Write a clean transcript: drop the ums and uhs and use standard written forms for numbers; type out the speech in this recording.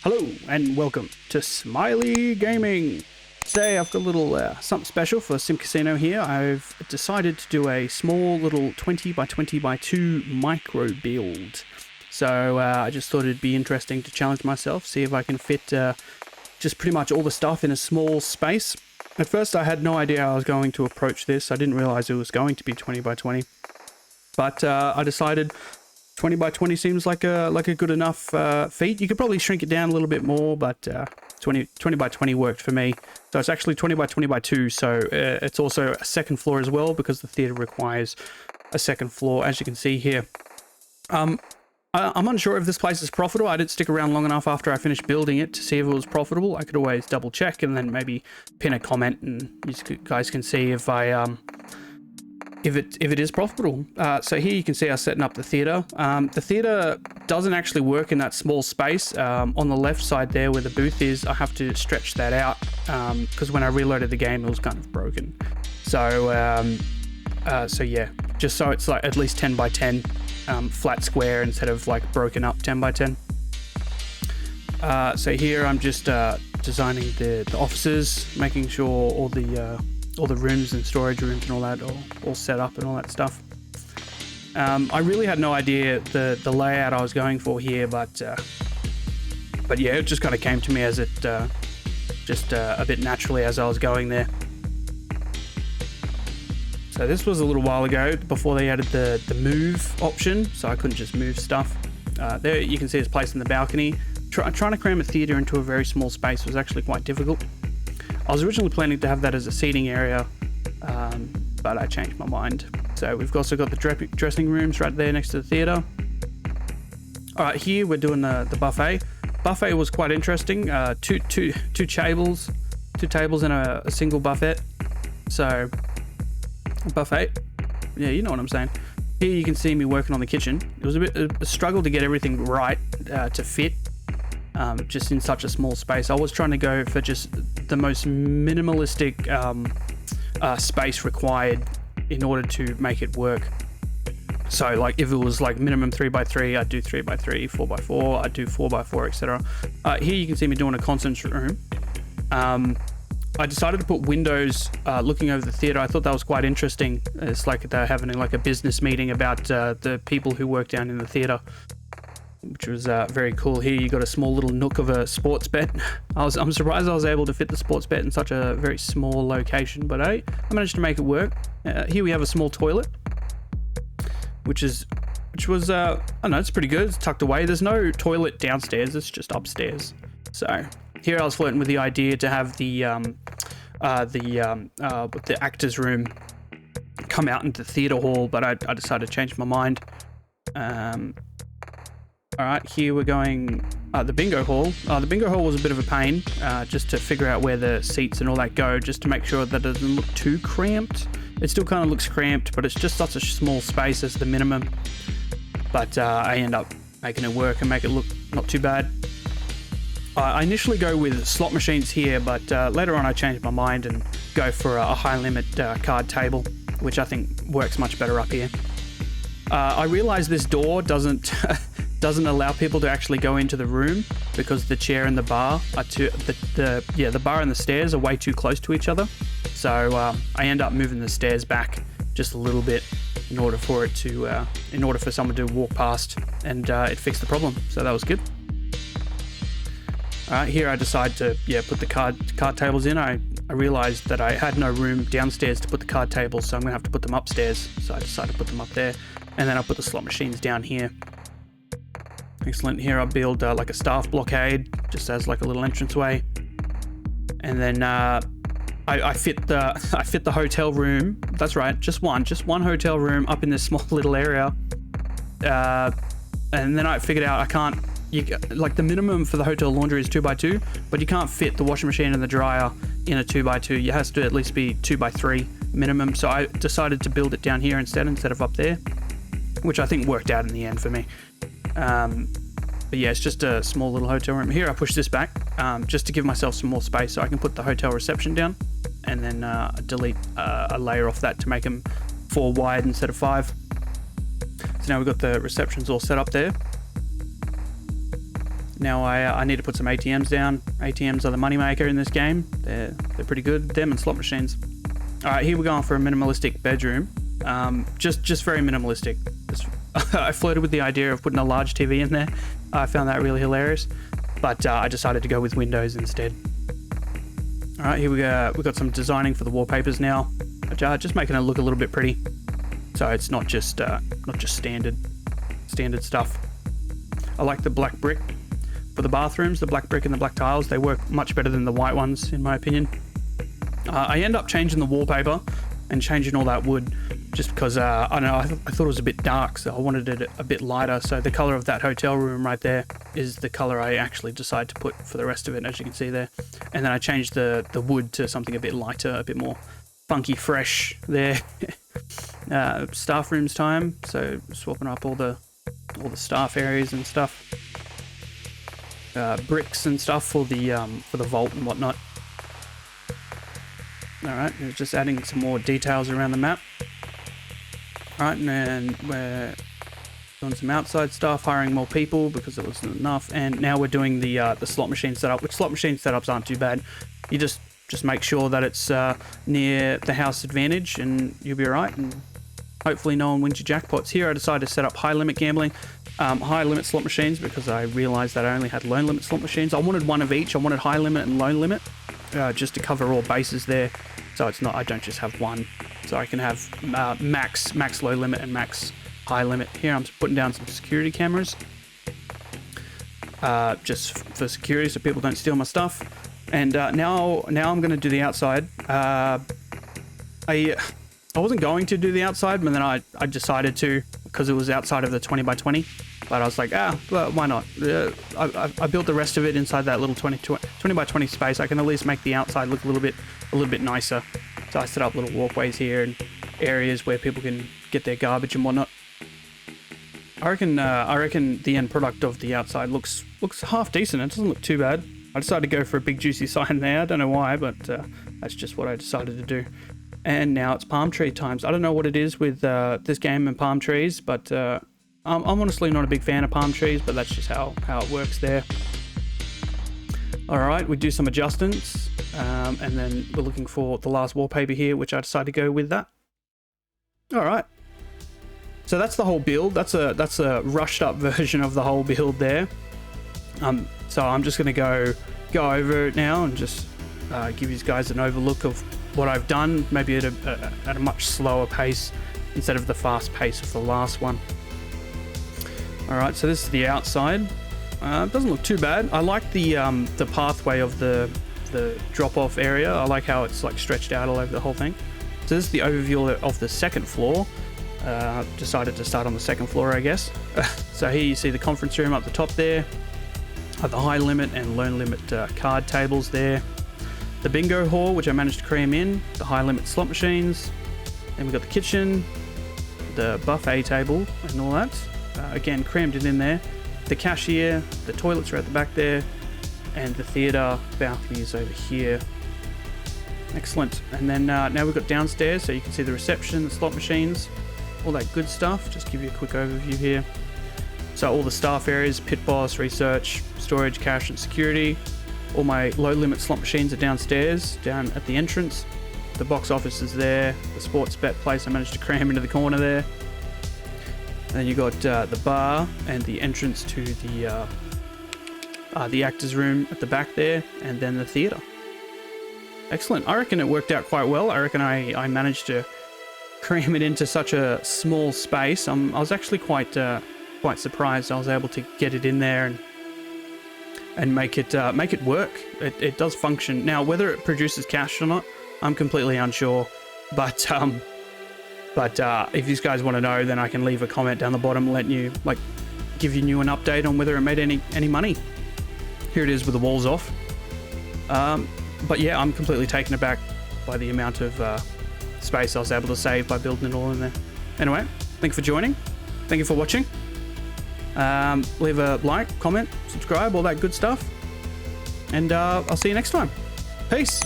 Hello and welcome to SmileyGaming. Today I've got a little something special for Sim Casino here. I've decided to do a small little 20x20x2 micro build. So I just thought it'd be interesting to challenge myself, see if I can fit just pretty much all the stuff in a small space. At first I had no idea how I was going to approach this. I didn't realize it was going to be 20x20. But I decided 20x20 seems like a good enough feat. You could probably shrink it down a little bit more, but 20x20 worked for me. So it's actually 20x20x2, so it's also a second floor as well because the theater requires a second floor, as you can see here. I'm unsure if this place is profitable. I didn't stick around long enough after I finished building it to see if it was profitable. I could always double check and then maybe pin a comment, and you guys can see if if it is profitable. So here you can see us setting up the theater. The theater doesn't actually work in that small space. On the left side there where the booth is, I have to stretch that out because when I reloaded the game it was kind of broken. So so yeah, just so it's like at least 10x10 flat square instead of like broken up 10x10. So here I'm just designing the offices, making sure all the rooms and storage rooms and all that are all set up and all that stuff. I really had no idea the layout I was going for here, but yeah, it just kind of came to me as it just a bit naturally as I was going there. So this was a little while ago before they added the move option, so I couldn't just move stuff. There you can see it's placed in the balcony. Trying to cram a theater into a very small space was actually quite difficult. I was originally planning to have that as a seating area, but I changed my mind. So we've also got the dressing rooms right there next to the theater. All right, here we're doing the buffet. Buffet was quite interesting. Two tables and a single buffet. So buffet, yeah, you know what I'm saying. Here you can see me working on the kitchen. It was a struggle to get everything right to fit. Just in such a small space. I was trying to go for just the most minimalistic space required in order to make it work. So like if it was like minimum 3x3, I'd do 3x3, 4x4, I'd do 4x4, etc. Here you can see me doing a conference room. I decided to put windows looking over the theater. I thought that was quite interesting. It's like they're having like a business meeting about the people who work down in the theater, which was very cool. Here you got a small little nook of a sports bet. I'm surprised I was able to fit the sports bet in such a very small location, but hey, I managed to make it work. Here we have a small toilet, which was I don't know, it's pretty good. It's tucked away. There's no toilet downstairs. It's just upstairs. So here I was flirting with the idea to have the actors room come out into the theater hall, but I decided to change my mind. All right, here we're going the bingo hall. The bingo hall was a bit of a pain, just to figure out where the seats and all that go, just to make sure that it doesn't look too cramped. It still kind of looks cramped, but it's just such a small space as the minimum. But I end up making it work and make it look not too bad. I initially go with slot machines here, but later on I changed my mind and go for a high limit card table, which I think works much better up here. I realize this door doesn't allow people to actually go into the room because the chair and the bar are the bar and the stairs are way too close to each other. So I end up moving the stairs back just a little bit in order for someone to walk past, and it fixed the problem. So that was good. All right, here I decide to put the card tables in. I realized that I had no room downstairs to put the card tables, so I'm gonna have to put them upstairs. So I decided to put them up there, and then I'll put the slot machines down here. Excellent. Here I'll build like a staff blockade, just as like a little entranceway, and then I fit the hotel room. That's right, just one hotel room up in this small little area, and then I figured out I can't. Like the minimum for the hotel laundry is 2x2, but you can't fit the washing machine and the dryer in a 2x2. You has to at least be 2x3 minimum. So I decided to build it down here instead of up there, which I think worked out in the end for me. But yeah, it's just a small little hotel room. Here I push this back just to give myself some more space so I can put the hotel reception down, and then delete a layer off that to make them 4 wide instead of 5. So now we've got the receptions all set up there. Now I need to put some ATMs down. ATMs are the moneymaker in this game. They're pretty good. Them and slot machines. All right, here we're going for a minimalistic bedroom. Just very minimalistic. I flirted with the idea of putting a large TV in there. I found that really hilarious, but I decided to go with windows instead. All right, here we go. We've got some designing for the wallpapers now. Just making it look a little bit pretty, so it's not just standard stuff. I like the black brick for the bathrooms. The black brick and the black tiles, they work much better than the white ones, in my opinion. I end up changing the wallpaper and changing all that wood just because I don't know, I thought it was a bit dark, so I wanted it a bit lighter. So the color of that hotel room right there is the color I actually decided to put for the rest of it, as you can see there. And then I changed the wood to something a bit lighter, a bit more funky fresh there. Staff rooms time, so swapping up all the staff areas and stuff. Bricks and stuff for the vault and whatnot. Alright, just adding some more details around the map. Alright, and then we're doing some outside stuff, hiring more people because there wasn't enough, and now we're doing the slot machine setup, which slot machine setups aren't too bad. You just make sure that it's near the house advantage and you'll be alright, and hopefully no one wins your jackpots. Here I decided to set up high limit gambling, high limit slot machines, because I realized that I only had low limit slot machines. I wanted one of each. I wanted high limit and low limit, just to cover all bases there. So it's not, I don't just have one. So I can have max low limit and max high limit. Here I'm putting down some security cameras, just for security, so people don't steal my stuff. And now I'm going to do the outside. I wasn't going to do the outside, but then I decided to, because it was outside of the 20x20. But I was like, well, why not? I built the rest of it inside that little 20x20 space. I can at least make the outside look a little bit nicer. So I set up little walkways here and areas where people can get their garbage and whatnot. I reckon the end product of the outside looks half decent. It doesn't look too bad. I decided to go for a big juicy sign there. I don't know why, but that's just what I decided to do. And now it's palm tree times. I don't know what it is with this game and palm trees, but I'm honestly not a big fan of palm trees, but that's just how it works there. All right, we do some adjustments, and then we're looking for the last wallpaper here, which I decided to go with that. All right. So that's the whole build. That's a rushed up version of the whole build there. So I'm just going to go over it now and just give you guys an overlook of what I've done, maybe at a much slower pace instead of the fast pace of the last one. All right, so this is the outside. It doesn't look too bad. I like the pathway of the drop-off area. I like how it's like stretched out all over the whole thing. So this is the overview of the second floor. Decided to start on the second floor, I guess. So here you see the conference room up the top there. The high limit and low limit card tables there. The bingo hall, which I managed to cram in. The high limit slot machines. Then we've got the kitchen, the buffet table and all that. Again, crammed it in there. The cashier, the toilets are at the back there, and the theatre balcony is over here. Excellent. And then now we've got downstairs, so you can see the reception, the slot machines, all that good stuff. Just give you a quick overview here. So all the staff areas, pit boss, research, storage, cash, and security. All my low limit slot machines are downstairs, down at the entrance. The box office is there. The sports bet place I managed to cram into the corner there. And then you got the bar and the entrance to the actors room at the back there, and then the theatre. Excellent. I reckon it worked out quite well. I reckon I managed to cram it into such a small space. I was actually quite surprised I was able to get it in there and make it work. It does function. Now, whether it produces cash or not, I'm completely unsure. But if you guys want to know, then I can leave a comment down the bottom, letting you giving you an update on whether it made any money. Here it is with the walls off. But yeah, I'm completely taken aback by the amount of space I was able to save by building it all in there. Anyway, thank you for joining. Thank you for watching. Leave a like, comment, subscribe, all that good stuff. And I'll see you next time. Peace.